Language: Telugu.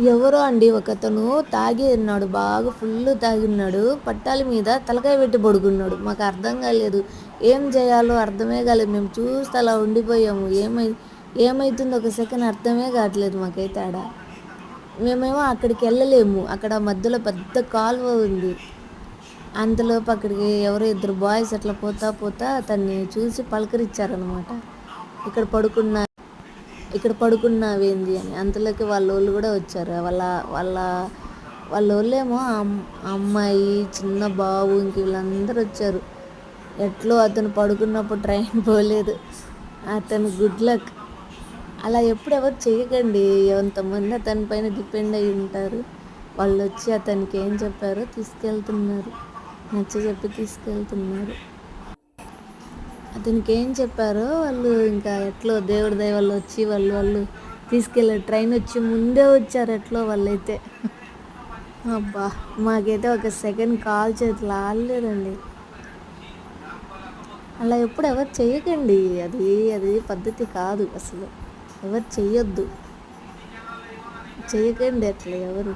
ఎవరో అండి ఒకతను తాగి ఉన్నాడు. బాగా ఫుల్ తాగి ఉన్నాడు. పట్టాల మీద తలకాయ పెట్టి పడుకున్నాడు. మాకు అర్థం కాలేదు. ఏం చేయాలో అర్థమే కాలేదు. మేము చూస్తే అలా ఉండిపోయాము. ఏమైతుందో ఒక సెకండ్ అర్థమే కావట్లేదు మాకైతే ఆడ. మేమేమో అక్కడికి వెళ్ళలేము. అక్కడ మధ్యలో పెద్ద కాలువ ఉంది. అంతలోపు అక్కడికి ఎవరో ఇద్దరు బాయ్స్ అట్లా పోతా పోతా అతన్ని చూసి పలకరించారనమాట. ఇక్కడ పడుకున్న ఇక్కడ పడుకున్నావేంది అని. అంతలోకి వాళ్ళోళ్ళు కూడా వచ్చారు. వాళ్ళ వాళ్ళ వాళ్ళోళ్ళేమో అమ్మాయి, చిన్న బాబు ఇంక వీళ్ళందరూ వచ్చారు. ఎట్లో అతను పడుకున్నప్పుడు ట్రైన్ పోలేదు. అతను గుడ్ లక్. అలా ఎప్పుడు ఎవరు చేయకండి. ఎంతమంది అతని పైన డిపెండ్ అయి ఉంటారు. వాళ్ళు వచ్చి అతనికి ఏం చెప్పారో తీసుకెళ్తున్నారు. నచ్చజెప్పి తీసుకెళ్తున్నారు. అతనికి ఏం చెప్పారో వాళ్ళు ఇంకా ఎట్లో దేవుడి దయ వల్ల వచ్చి వాళ్ళు తీసుకెళ్ళారు. ట్రైన్ వచ్చి ముందే వచ్చారు ఎట్లో వాళ్ళైతే. అబ్బా, మాకైతే ఒక సెకండ్ కాల్ చేతులు ఆడలేదండి. అలా ఎప్పుడు ఎవరు చెయ్యకండి. అది అది పద్ధతి కాదు అసలు. ఎవరు చెయ్యొద్దు. చెయ్యకండి అట్లా ఎవరు.